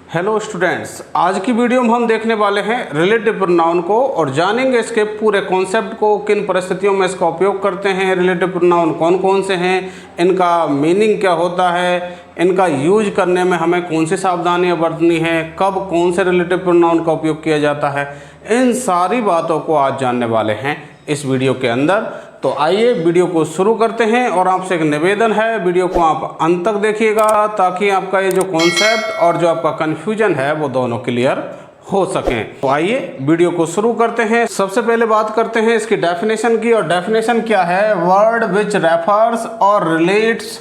Hello students, आज की video में हम देखने वाले हैं रिलेटिव प्रोनाउन को और जानेंगे इसके पूरे कॉन्सेप्ट को, किन परिस्थितियों में इसका उपयोग करते हैं, रिलेटिव प्रोनाउन कौन कौन से हैं, इनका मीनिंग क्या होता है, इनका यूज करने में हमें कौन सी सावधानियां बरतनी है, कब कौन से रिलेटिव प्रोनाउन का उपयोग किया जाता है। इन सारी बातों को आज जानने वाले हैं इस वीडियो के अंदर। तो आइए वीडियो को शुरू करते हैं और आपसे एक निवेदन है, वीडियो को आप अंत तक देखिएगा ताकि आपका ये जो कॉन्सेप्ट और जो आपका कन्फ्यूजन है वो दोनों क्लियर हो सकें। तो आइए वीडियो को शुरू करते हैं। सबसे पहले बात करते हैं इसकी डेफिनेशन की, और डेफिनेशन क्या है? वर्ड विच रेफर्स और रिलेट्स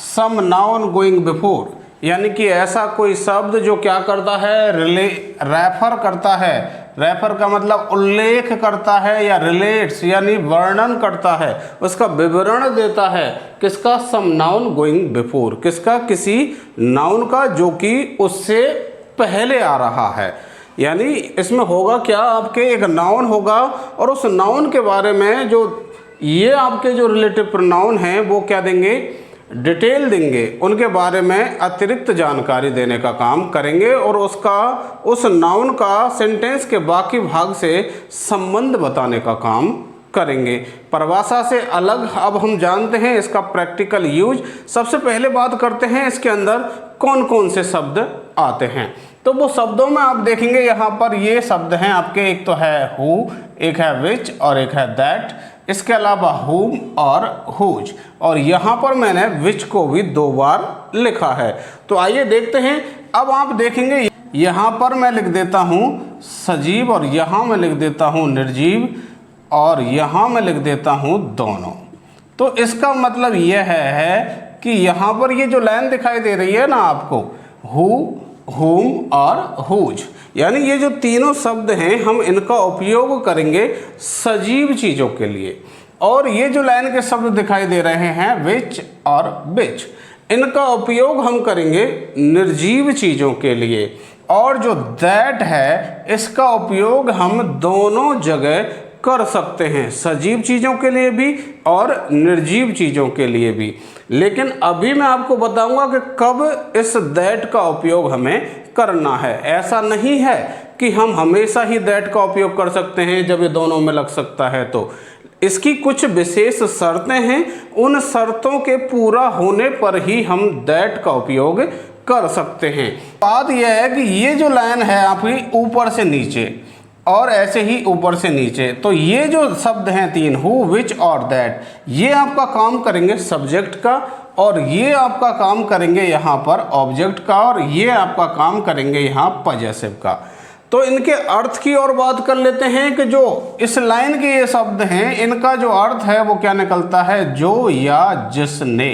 सम नाउन गोइंग बिफोर, यानी कि ऐसा कोई शब्द जो क्या करता है? रेफर करता है। रेफर का मतलब उल्लेख करता है, या रिलेट्स यानी वर्णन करता है, उसका विवरण देता है। किसका? सम नाउन गोइंग बिफोर, किसका? किसी नाउन का जो कि उससे पहले आ रहा है। यानी इसमें होगा क्या? आपके एक नाउन होगा और उस नाउन के बारे में जो ये आपके जो रिलेटिव प्रोनाउन हैं वो क्या देंगे? डिटेल देंगे, उनके बारे में अतिरिक्त जानकारी देने का काम करेंगे और उस नाउन का सेंटेंस के बाकी भाग से संबंध बताने का काम करेंगे। परिभाषा से अलग अब हम जानते हैं इसका प्रैक्टिकल यूज। सबसे पहले बात करते हैं इसके अंदर कौन कौन से शब्द आते हैं। तो वो शब्दों में आप देखेंगे यहाँ पर ये शब्द हैं आपके, एक तो है हु, एक है विच और एक है दैट। इसके अलावा whom और whose, और यहाँ पर मैंने which को भी 2 बार लिखा है। तो आइए देखते हैं। अब आप देखेंगे यहाँ पर मैं लिख देता हूँ सजीव और यहाँ मैं लिख देता हूँ निर्जीव और यहाँ मैं लिख देता हूँ दोनों। तो इसका मतलब यह है कि यहाँ पर ये जो लाइन दिखाई दे रही है ना आपको, who, whom और whose, यानी ये जो तीनों शब्द हैं हम इनका उपयोग करेंगे सजीव चीज़ों के लिए। और ये जो लाइन के शब्द दिखाई दे रहे हैं विच और बिच, इनका उपयोग हम करेंगे निर्जीव चीज़ों के लिए। और जो दैट है इसका उपयोग हम दोनों जगह कर सकते हैं, सजीव चीज़ों के लिए भी और निर्जीव चीज़ों के लिए भी। लेकिन अभी मैं आपको बताऊंगा कि कब इस दैट का उपयोग हमें करना है। ऐसा नहीं है कि हम हमेशा ही दैट का उपयोग कर सकते हैं जब ये दोनों में लग सकता है। तो इसकी कुछ विशेष शर्तें हैं, उन शर्तों के पूरा होने पर ही हम दैट का उपयोग कर सकते हैं। बात यह है कि ये जो लाइन है आपकी ऊपर से नीचे और ऐसे ही ऊपर से नीचे, तो ये जो शब्द हैं 3 हु, विच और दैट, ये आपका काम करेंगे सब्जेक्ट का और ये आपका काम करेंगे यहाँ पर ऑब्जेक्ट का और ये आपका काम करेंगे यहाँ पजेसिव का। तो इनके अर्थ की और बात कर लेते हैं कि जो इस लाइन के ये शब्द हैं इनका जो अर्थ है वो क्या निकलता है? जो या जिसने,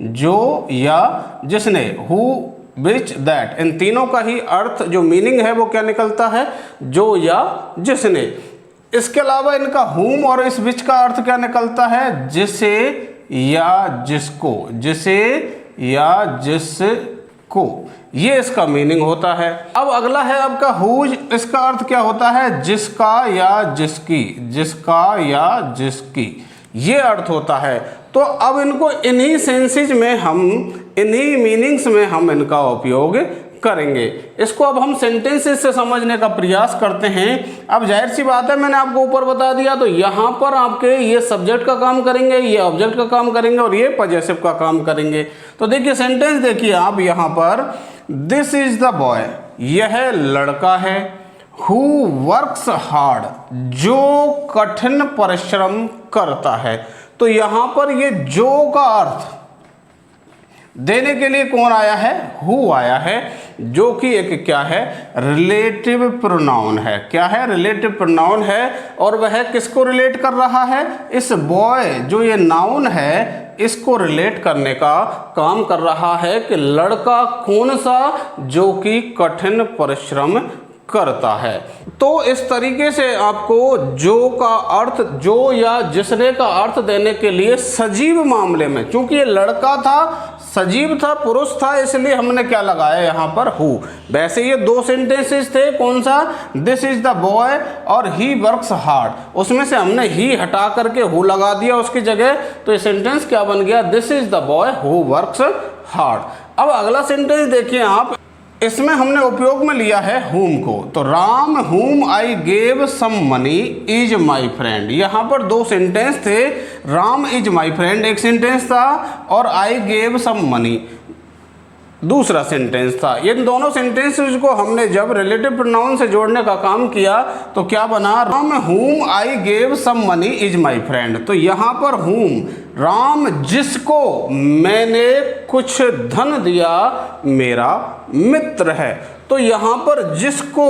जो या जिसने, हु, विच, दैट, इन तीनों का ही अर्थ जो मीनिंग है वो क्या निकलता है? जो या जिसने। इसके अलावा इनका हुम और इस विच का अर्थ क्या निकलता है? जिसे या जिसको, जिसे या जिसको, ये इसका मीनिंग होता है। अब अगला है आपका हुज, इसका अर्थ क्या होता है? जिसका या जिसकी, जिसका या जिसकी, ये अर्थ होता है। तो अब इनको इन्हीं सेंसेज में हम, इन्हीं मीनिंग्स में हम इनका उपयोग करेंगे। इसको अब हम सेंटेंसेस से समझने का प्रयास करते हैं। अब जाहिर सी बात है, मैंने आपको ऊपर बता दिया, तो यहाँ पर आपके ये सब्जेक्ट का काम करेंगे, ये ऑब्जेक्ट का काम करेंगे और ये पजेसिव का काम करेंगे। तो देखिए सेंटेंस देखिए आप यहाँ पर, दिस इज द बॉय, यह लड़का है, हु वर्क्स हार्ड, जो कठिन परिश्रम करता है। तो यहाँ पर ये जो का अर्थ देने के लिए कौन आया है? हु आया है, जो कि एक क्या है? रिलेटिव प्रोनाउन है। क्या है? रिलेटिव प्रोनाउन है। और वह किसको रिलेट कर रहा है? इस बॉय जो ये नाउन है इसको रिलेट करने का काम कर रहा है कि लड़का कौन सा? जो कि कठिन परिश्रम करता है। तो इस तरीके से आपको जो का अर्थ, जो या जिसने का अर्थ देने के लिए सजीव मामले में, क्योंकि ये लड़का था, सजीव था, पुरुष था, इसलिए हमने क्या लगाया यहाँ पर? हु। वैसे ये 2 सेंटेंसेस थे, कौन सा? दिस इज द बॉय और ही वर्क्स हार्ड, उसमें से हमने ही हटा करके हु लगा दिया उसकी जगह। तो ये सेंटेंस क्या बन गया? This is the boy who works hard. अब अगला सेंटेंस देखिए आप, इसमें हमने उपयोग में लिया है whom को। तो Ram whom I gave some money is my friend। यहाँ पर दो सेंटेंस थे, राम इज माई फ्रेंड एक सेंटेंस था और I gave some money दूसरा सेंटेंस था। इन दोनों सेंटेंसेस को हमने जब रिलेटिव प्रोनाउन से जोड़ने का काम किया तो क्या बना, Ram whom I gave some money is my friend। तो यहाँ पर whom राम जिसको मैंने कुछ धन दिया मेरा मित्र है। तो यहाँ पर जिसको,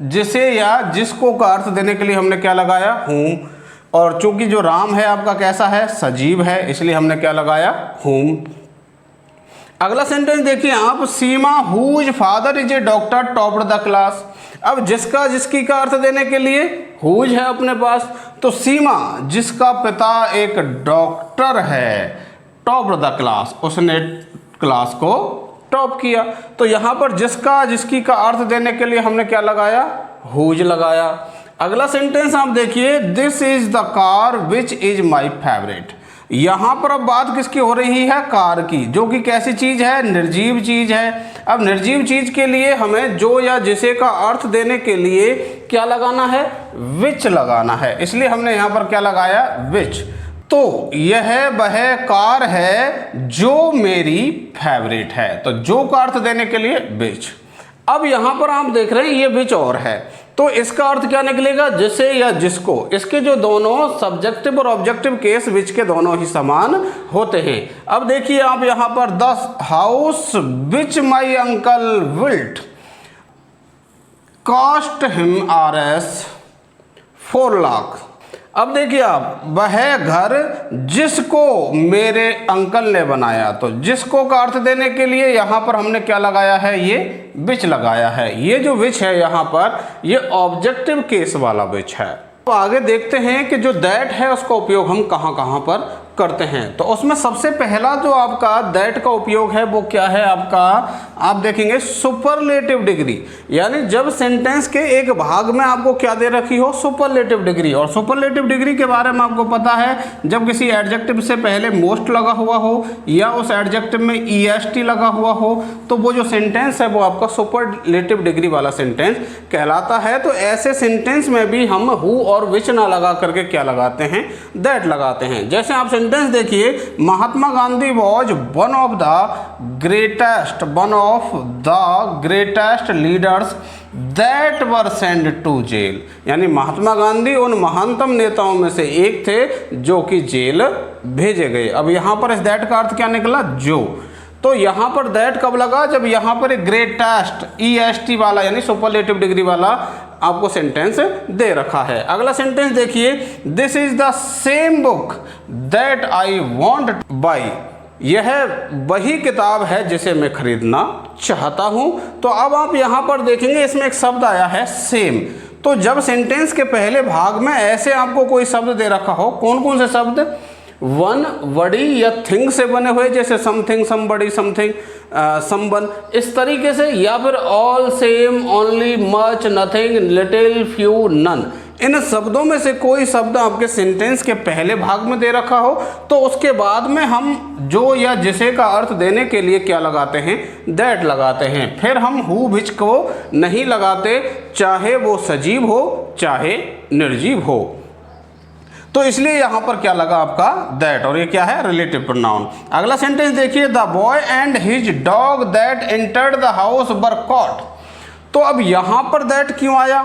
जिसे या जिसको का अर्थ देने के लिए हमने क्या लगाया, whom। और चूंकि जो राम है आपका कैसा है, सजीव है, इसलिए हमने क्या लगाया, whom। अगला सेंटेंस देखिए आप, Seema whose father is a doctor topped the class. अब जिसका जिसकी का अर्थ देने के लिए हुज है अपने पास, तो सीमा जिसका पिता एक डॉक्टर है, टॉप्ड द क्लास उसने क्लास को टॉप किया। तो यहाँ पर जिसका जिसकी का अर्थ देने के लिए हमने क्या लगाया, हुज लगाया। अगला सेंटेंस आप देखिए, this is the car which is my favourite. यहाँ पर अब बात किसकी हो रही है, कार की, जो कि कैसी चीज है, निर्जीव चीज है। अब निर्जीव चीज के लिए हमें जो या जिसे का अर्थ देने के लिए क्या लगाना है, विच लगाना है, इसलिए हमने यहाँ पर क्या लगाया, विच। तो यह वह कार है जो मेरी फेवरेट है, तो जो का अर्थ देने के लिए विच। अब यहाँ पर आप देख रहे हैं ये विच और है, तो इसका अर्थ क्या निकलेगा, जिसे या जिसको। इसके जो दोनों सब्जेक्टिव और ऑब्जेक्टिव केस विच के दोनों ही समान होते हैं। अब देखिए आप यहाँ पर, the house which my uncle built cost him Rs 4 lakh. अब देखिए आप, वह घर जिसको मेरे अंकल ने बनाया, तो जिसको का अर्थ देने के लिए यहाँ पर हमने क्या लगाया है, ये विच लगाया है। ये जो विच है यहाँ पर, ये ऑब्जेक्टिव केस वाला विच है। तो आगे देखते हैं कि जो दैट है उसका उपयोग हम कहाँ कहाँ पर करते हैं। तो उसमें सबसे पहला जो आपका दैट का उपयोग है वो क्या है आपका, आप देखेंगे सुपरलेटिव डिग्री, यानी जब सेंटेंस के एक भाग में आपको क्या दे रखी हो, सुपरलेटिव डिग्री। और सुपरलेटिव डिग्री के बारे में आपको पता है, जब किसी एडजेक्टिव से पहले मोस्ट लगा हुआ हो या उस एडजेक्टिव में EST लगा हुआ हो, तो वो जो सेंटेंस है वो आपका सुपरलेटिव डिग्री वाला सेंटेंस कहलाता है। तो ऐसे सेंटेंस में भी हम हु और विच ना लगा करके क्या लगाते हैं, दैट लगाते हैं। जैसे आप सेंटेंस देखिए, Mahatma Gandhi was one of the greatest leaders that were sent to jail. यानी महात्मा गांधी उन महानतम नेताओं में से एक थे जो कि जेल भेजे गए। अब यहाँ पर इस दैट का अर्थ क्या निकला, जो। तो यहाँ पर दैट कब लगा, जब यहाँ पर एक ग्रेटेस्ट EST वाला यानी सुपरलेटिव डिग्री वाला आपको सेंटेंस दे रखा है। अगला सेंटेंस देखिए, this is the same book that I want by. यह वही किताब है जिसे मैं खरीदना चाहता हूं। तो अब आप यहां पर देखेंगे इसमें एक शब्द आया है सेम। तो जब सेंटेंस के पहले भाग में ऐसे आपको कोई शब्द दे रखा हो, कौन कौन से शब्द, वन, बड़ी या थिंग से बने हुए, जैसे समथिंग, समबडी, समथिंग, समवन, इस तरीके से, या फिर all, same, only, much, nothing, little, few, none, इन शब्दों में से कोई शब्द आपके सेंटेंस के पहले भाग में दे रखा हो, तो उसके बाद में हम जो या जिसे का अर्थ देने के लिए क्या लगाते हैं, दैट लगाते हैं। फिर हम हु विच को नहीं लगाते, चाहे वो सजीव हो चाहे निर्जीव हो। तो इसलिए यहां पर क्या लगा आपका, दैट, और ये क्या है, रिलेटिव प्रोनाउन। अगला सेंटेंस देखिए, the boy and his dog that entered the house were caught. तो अब यहां पर दैट क्यों आया,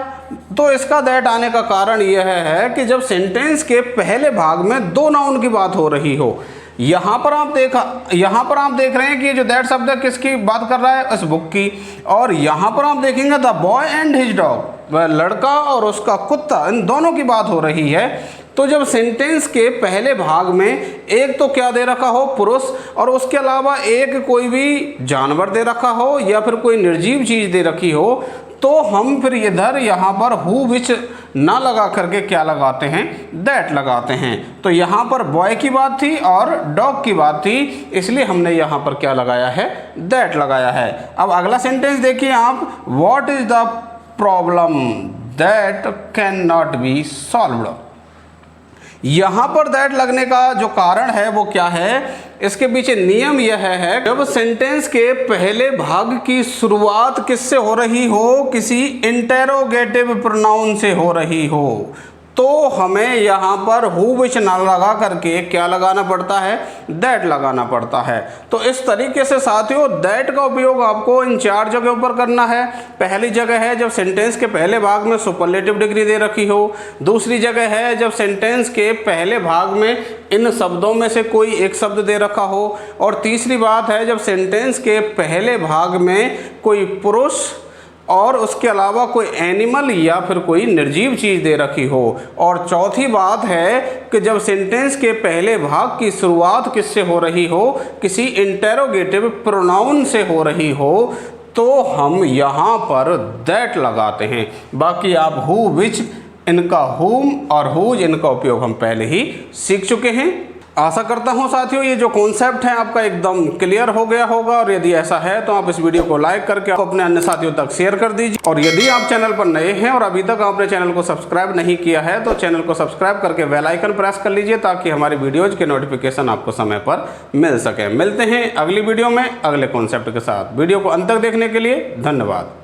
तो इसका दैट आने का कारण यह है कि जब सेंटेंस के पहले भाग में दो नाउन की बात हो रही हो, यहाँ पर आप देख रहे हैं कि जो दैट शब्द किसकी बात कर रहा है, इस बुक की। और यहाँ पर आप देखेंगे the boy and his dog, वह लड़का और उसका कुत्ता, इन दोनों की बात हो रही है। तो जब सेंटेंस के पहले भाग में एक तो क्या दे रखा हो, पुरुष, और उसके अलावा एक कोई भी जानवर दे रखा हो या फिर कोई निर्जीव चीज दे रखी हो, तो हम फिर इधर यहाँ पर हु विच ना लगा करके क्या लगाते हैं, दैट लगाते हैं। तो यहाँ पर बॉय की बात थी और डॉग की बात थी, इसलिए हमने यहाँ पर क्या लगाया है, दैट लगाया है। अब अगला सेंटेंस देखिए आप, what is the problem that can not be solved. यहाँ पर दैट लगने का जो कारण है वो क्या है, इसके पीछे नियम यह है, जब सेंटेंस के पहले भाग की शुरुआत किससे हो रही हो, किसी इंटेरोगेटिव प्रोनाउन से हो रही हो, तो हमें यहाँ पर हु विच ना लगा करके क्या लगाना पड़ता है, दैट लगाना पड़ता है। तो इस तरीके से साथियों दैट का उपयोग आपको इन 4 जगहों पर करना है। पहली जगह है जब सेंटेंस के पहले भाग में सुपरलेटिव डिग्री दे रखी हो। दूसरी जगह है जब सेंटेंस के पहले भाग में इन शब्दों में से कोई एक शब्द दे रखा हो। और तीसरी बात है जब सेंटेंस के पहले भाग में कोई पुरुष और उसके अलावा कोई एनिमल या फिर कोई निर्जीव चीज़ दे रखी हो। और चौथी बात है कि जब सेंटेंस के पहले भाग की शुरुआत किससे हो रही हो, किसी इंटेरोगेटिव प्रोनाउन से हो रही हो, तो हम यहाँ पर दैट लगाते हैं। बाकी आप हु विच इनका हुम और हुज इनका उपयोग हम पहले ही सीख चुके हैं। आशा करता हूँ साथियों ये जो कॉन्सेप्ट है आपका एकदम क्लियर हो गया होगा, और यदि ऐसा है तो आप इस वीडियो को लाइक करके आप अपने अन्य साथियों तक शेयर कर दीजिए। और यदि आप चैनल पर नए हैं और अभी तक आपने चैनल को सब्सक्राइब नहीं किया है तो चैनल को सब्सक्राइब करके बेल आइकन प्रेस कर लीजिए ताकि हमारी वीडियोज के नोटिफिकेशन आपको समय पर मिल सके। मिलते हैं अगली वीडियो में अगले कॉन्सेप्ट के साथ। वीडियो को अंत तक देखने के लिए धन्यवाद।